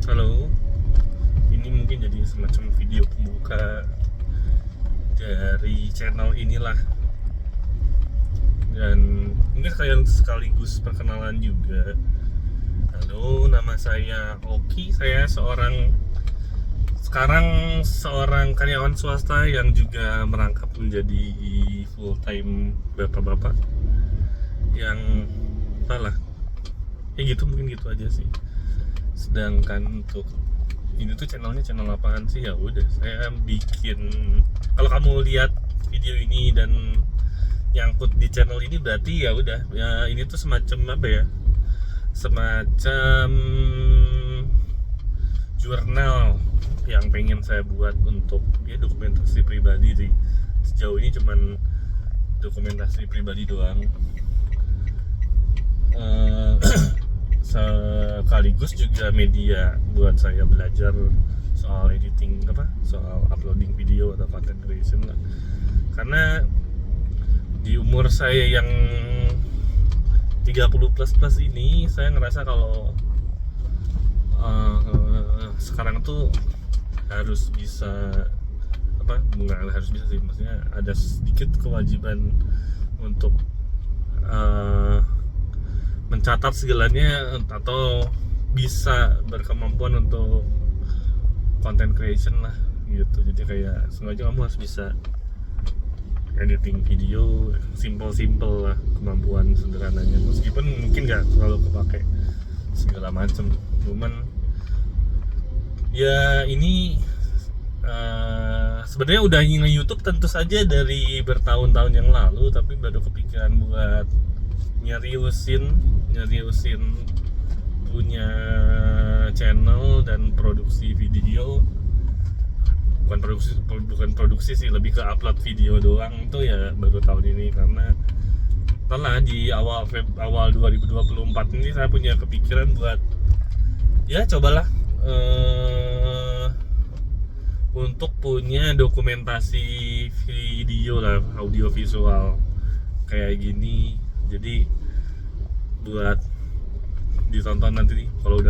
Halo, ini mungkin jadi semacam video pembuka dari channel inilah. Dan mungkin kalian sekaligus perkenalan juga. Halo, nama saya Oki. Saya sekarang seorang karyawan swasta yang juga merangkap menjadi full time bapak-bapak yang salah. Ya gitu, mungkin gitu aja sih. Sedangkan untuk ini tuh channelnya channel apaan sih? Ya udah, saya bikin, kalau kamu lihat video ini dan nyangkut di channel ini berarti ya udah ya, ini tuh semacam apa ya, semacam jurnal yang pengen saya buat untuk ya dokumentasi pribadi sih. Sejauh ini cuman dokumentasi pribadi doang. Sekaligus juga media buat saya belajar soal editing, soal uploading video atau content creation lah. Karena di umur saya yang 30 plus ini, saya ngerasa kalau sekarang tuh harus bisa nggak harus bisa sih, maksudnya ada sedikit kewajiban untuk mencatat segalanya atau bisa berkemampuan untuk content creation lah gitu. Jadi kayak sengaja kamu harus bisa editing video, simple lah kemampuan sederhananya, meskipun mungkin nggak terlalu kepake segala macam. Cuman ya ini sebenarnya udah nge-YouTube tentu saja dari bertahun-tahun yang lalu, tapi baru kepikiran buat nyeriusin punya channel dan produksi video. Bukan produksi sih, lebih ke upload video doang. Itu ya baru tahun ini, karena setelah di awal 2024 ini saya punya kepikiran buat ya cobalah untuk punya dokumentasi video lah, audio visual kayak gini. Jadi buat ditonton nanti nih, kalau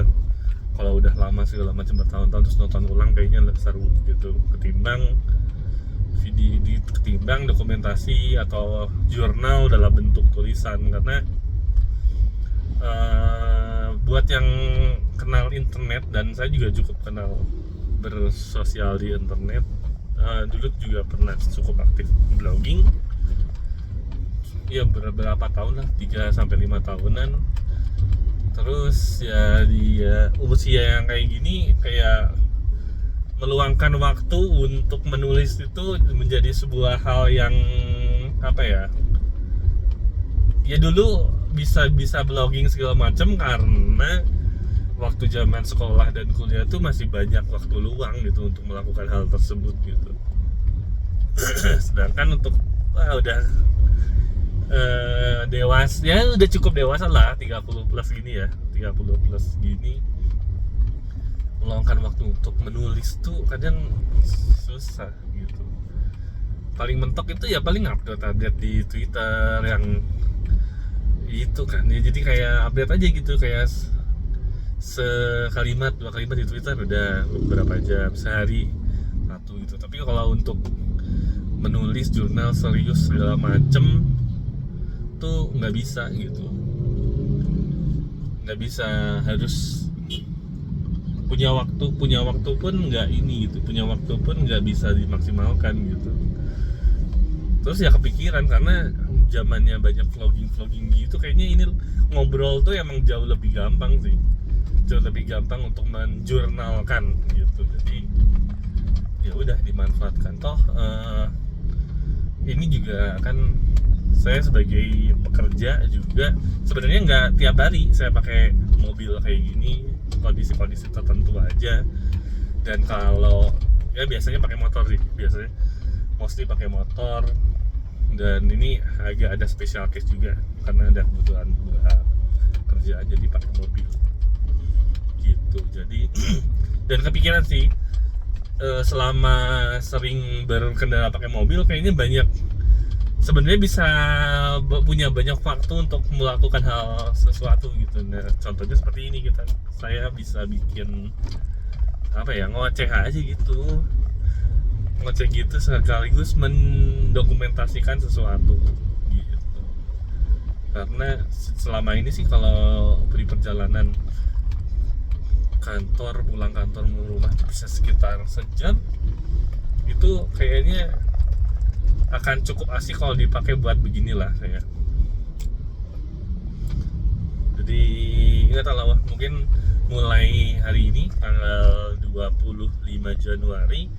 udah lama segala macam bertahun-tahun terus nonton ulang, kayaknya lebih seru gitu ketimbang dokumentasi atau jurnal dalam bentuk tulisan. Karena buat yang kenal internet, dan saya juga cukup kenal bersosial di internet, dulu juga pernah cukup aktif blogging ya, beberapa tahun lah, 3-5 tahunan. Terus ya di usia yang kayak gini, kayak meluangkan waktu untuk menulis itu menjadi sebuah hal yang ya dulu bisa blogging segala macam karena waktu zaman sekolah dan kuliah tuh masih banyak waktu luang gitu untuk melakukan hal tersebut gitu. Sedangkan untuk udah dewasa, ya udah cukup dewasa lah, 30 plus gini, meluangkan waktu untuk menulis tuh kadang susah gitu. Paling mentok itu ya paling update di Twitter yang itu kan ya, jadi kayak update aja gitu, kayak sekalimat 2 kalimat di Twitter udah beberapa jam, sehari satu gitu. Tapi kalau untuk menulis jurnal serius segala macem tuh nggak bisa gitu, nggak bisa, harus punya waktu pun nggak ini gitu, punya waktu pun nggak bisa dimaksimalkan gitu. Terus ya kepikiran, karena zamannya banyak vlogging gitu, kayaknya ini ngobrol tuh emang jauh lebih gampang untuk menjurnalkan gitu. Jadi ya udah dimanfaatkan, toh ini juga kan saya sebagai pekerja juga sebenarnya nggak tiap hari saya pakai mobil kayak gini, kondisi-kondisi tertentu aja. Dan kalau ya biasanya pakai motor sih, mostly pakai motor. Dan ini agak ada special case juga karena ada kebutuhan buat kerjaan, jadi pakai mobil gitu. Jadi dan kepikiran sih, selama sering berkendara pakai mobil, kayaknya banyak sebenarnya bisa punya banyak waktu untuk melakukan hal sesuatu gitu. Nah, contohnya seperti ini, saya bisa bikin apa ya, ngoceh aja gitu, sekaligus mendokumentasikan sesuatu gitu. Karena selama ini sih kalau di perjalanan kantor, pulang kantor ke rumah bisa sekitar sejam, itu kayaknya akan cukup asik kalau dipakai buat beginilah kayak. Jadi nggak tahu lah, mungkin mulai hari ini tanggal 25 Januari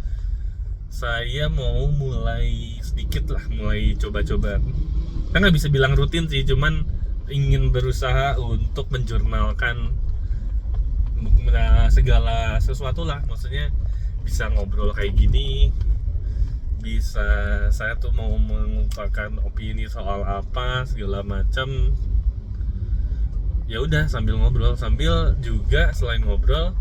saya mau mulai sedikit lah, mulai coba-coba. Kan nggak bisa bilang rutin sih, cuman ingin berusaha untuk menjurnalkan segala sesuatu lah. Maksudnya bisa ngobrol kayak gini, bisa saya tuh mau mengungkapkan opini soal apa segala macam. Ya udah, sambil ngobrol, sambil juga selain ngobrol,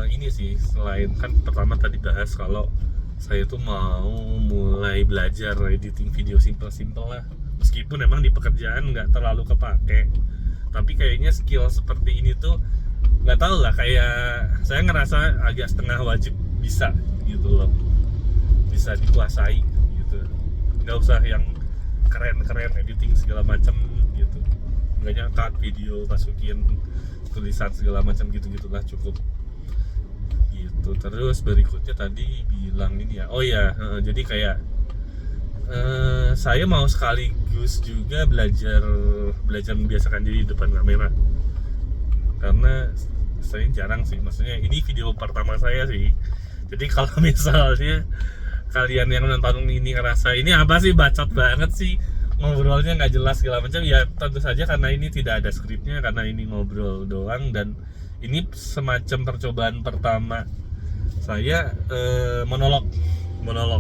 ini sih, selain kan pertama tadi bahas kalau saya tuh mau mulai belajar editing video simple-simple lah. Meskipun emang di pekerjaan nggak terlalu kepake, tapi kayaknya skill seperti ini tuh nggak tahu lah, kayak saya ngerasa agak setengah wajib bisa gitu loh, bisa dikuasai gitu. Nggak usah yang keren-keren editing segala macam gitu, nggaknya cut video, masukin tulisan segala macam gitu-gitulah, cukup gitu. Terus berikutnya tadi bilang ini ya, oh ya, jadi kayak saya mau sekaligus juga belajar membiasakan diri di depan kamera, karena saya jarang sih, maksudnya ini video pertama saya sih. Jadi kalau misalnya kalian yang nonton ini ngerasa ini apa sih, bacot banget sih, ngobrolnya nggak jelas segala macam, ya tentu saja karena ini tidak ada skripnya, karena ini ngobrol doang, dan ini semacam percobaan pertama saya monolog.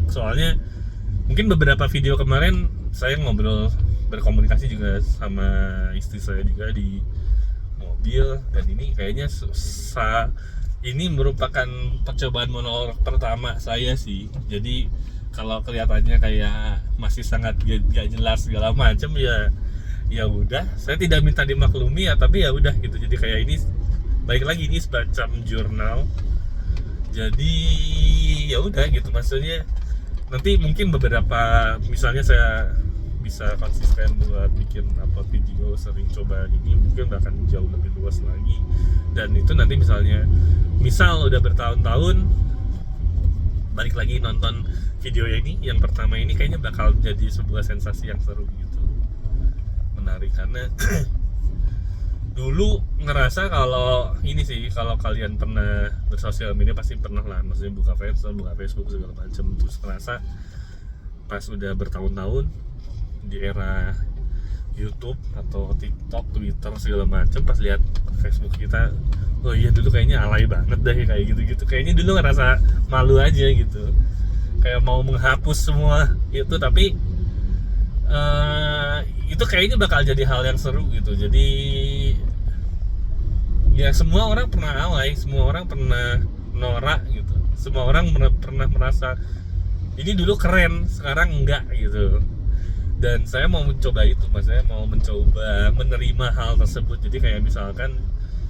Soalnya mungkin beberapa video kemarin saya ngobrol, berkomunikasi juga sama istri saya juga di mobil, dan ini kayaknya ini merupakan percobaan monolog pertama saya sih. Jadi kalau kelihatannya kayak masih sangat gak jelas segala macam, ya udah, saya tidak minta dimaklumi ya, tapi ya udah gitu. Jadi kayak ini, baik lagi, ini semacam jurnal. Jadi ya udah gitu, maksudnya nanti mungkin beberapa, misalnya saya bisa konsisten buat bikin apa video, sering coba ini, mungkin akan jauh lebih luas lagi. Dan itu nanti misal udah bertahun-tahun balik lagi nonton video ini, yang pertama ini kayaknya bakal jadi sebuah sensasi yang seru gitu, menarik. Karena dulu ngerasa kalau ini sih, kalau kalian pernah bersosial media pasti pernah lah, maksudnya buka Facebook segala macam, terus ngerasa pas udah bertahun-tahun di era YouTube atau TikTok, Twitter segala macam, pas lihat Facebook kita, oh iya dulu kayaknya alay banget deh kayak gitu-gitu. Kayaknya dulu ngerasa malu aja gitu, kayak mau menghapus semua itu. Tapi itu kayaknya bakal jadi hal yang seru gitu. Jadi ya semua orang pernah alay, semua orang pernah norak gitu, semua orang pernah merasa ini dulu keren, sekarang enggak gitu. Dan saya mau mencoba itu, saya mau mencoba menerima hal tersebut. Jadi kayak misalkan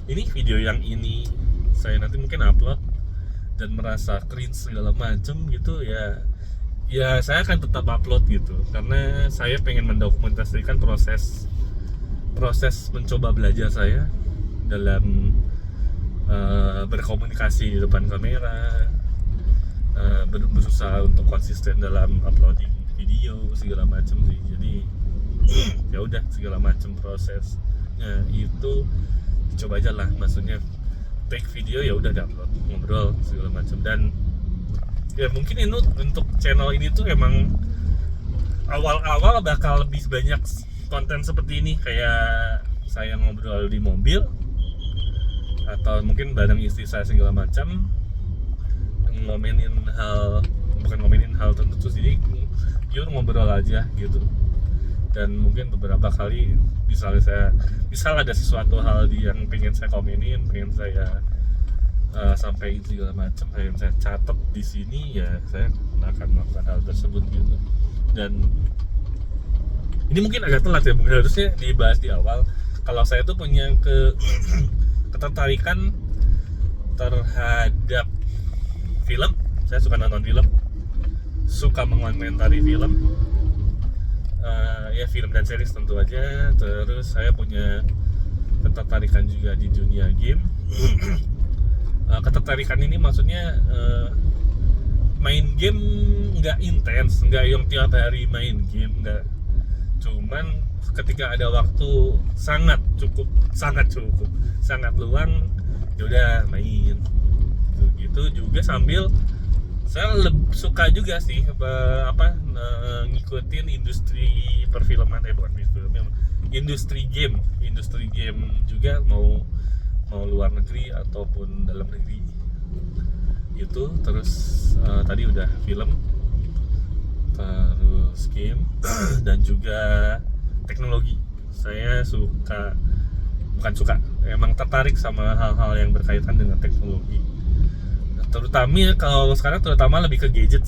ini video yang ini saya nanti mungkin upload dan merasa cringe segala macem gitu, ya saya akan tetap upload gitu, karena saya pengen mendokumentasikan proses mencoba belajar saya dalam berkomunikasi di depan kamera, berusaha untuk konsisten dalam uploading video segala macam sih. Jadi ya udah, segala macam prosesnya itu coba aja lah, maksudnya take video ya udah upload, ngobrol segala macam. Dan ya mungkin ini untuk channel ini tuh emang awal-awal bakal lebih banyak konten seperti ini, kayak saya ngobrol di mobil atau mungkin bareng istri saya segala macam, bukan ngomenin hal tertentu sih, yuk ngobrol aja gitu. Dan mungkin beberapa kali misal ada sesuatu hal yang pengen saya komenin, pengen saya sampaikan segala macam, pengen saya catat di sini, ya saya akan melakukan hal tersebut gitu. Dan ini mungkin agak telat ya, mungkin harusnya dibahas di awal. Kalau saya tuh punya ketertarikan terhadap film. Saya suka nonton film, suka mengomentari film, ya film dan series tentu aja. Terus saya punya ketertarikan juga di dunia game. Ketertarikan ini maksudnya main game nggak intens, nggak yang tiap hari main game, nggak. Cuman ketika ada waktu sangat luang, yaudah main. Gitu juga sambil saya suka juga sih ngikutin industri perfilman, industri game juga, mau luar negeri ataupun dalam negeri itu. Terus tadi udah film, terus game dan juga teknologi. Saya emang tertarik sama hal-hal yang berkaitan dengan teknologi. Terutama kalau sekarang lebih ke gadget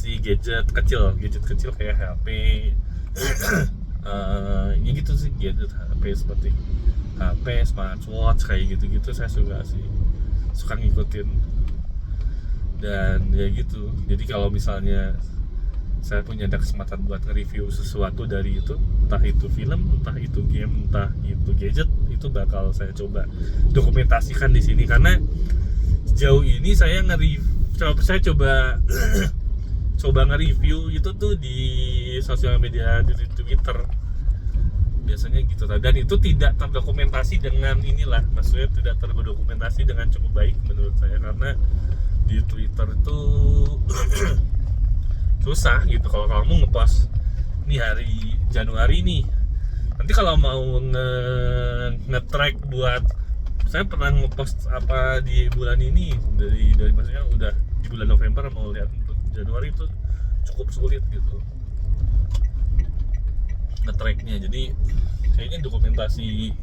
kecil kayak HP, ya gitu sih, gadget HP seperti HP, smartwatch kayak gitu saya suka ngikutin. Dan ya gitu, jadi kalau misalnya saya punya ada kesempatan buat nge-review sesuatu dari itu, entah itu film, entah itu game, entah itu gadget, itu bakal saya coba dokumentasikan di sini. Karena sejauh ini saya coba nge-review itu tuh di sosial media, di Twitter biasanya gitu. Dan itu tidak terdokumentasi dengan maksudnya tidak terdokumentasi dengan cukup baik menurut saya, karena di Twitter itu susah gitu. Kalau kamu ngepost nih hari Januari nih, nanti kalau mau nge-track buat saya pernah ngepost apa di bulan ini, dari maksudnya udah di bulan November, mau lihat untuk Januari itu cukup sulit gitu nge-tracknya. Jadi kayaknya dokumentasi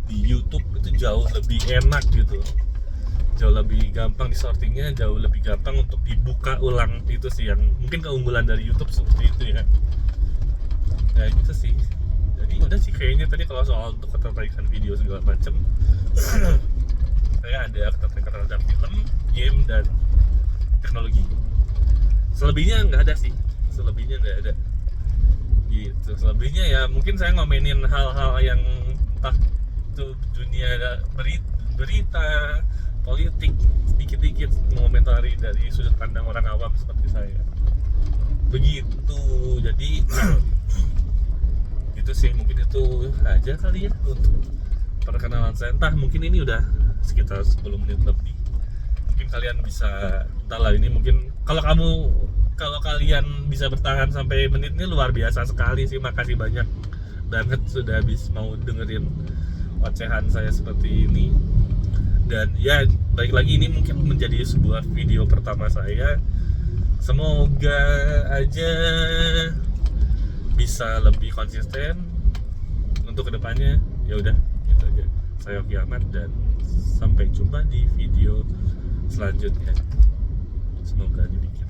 di YouTube itu jauh lebih enak gitu, jauh lebih gampang di sortingnya, jauh lebih gampang untuk dibuka ulang. Itu sih yang mungkin keunggulan dari YouTube, seperti itu ya. Ya gitu sih. Jadi udah sih kayaknya tadi kalau soal untuk ketertarikan video segala macem saya ada ketertarikan terhadap film, game, dan teknologi. Selebihnya nggak ada gitu. Selebihnya ya mungkin saya ngomenin hal-hal yang entah itu dunia berita, politik, sedikit-sedikit mengomentari dari sudut pandang orang awam seperti saya. Begitu. Jadi itu sih, mungkin itu aja kali ya untuk perkenalan saya. Entah mungkin ini udah sekitar 10 menit lebih. Mungkin kalian bisa, entahlah, ini mungkin kalau kalian bisa bertahan sampai menit ini luar biasa sekali sih. Makasih banyak banget sudah mau dengerin ocehan saya seperti ini. Dan ya balik lagi, ini mungkin menjadi sebuah video pertama saya. Semoga aja bisa lebih konsisten untuk kedepannya. Ya udah, gitu aja. Saya Oki Ahmad dan sampai jumpa di video selanjutnya. Semoga dibikin.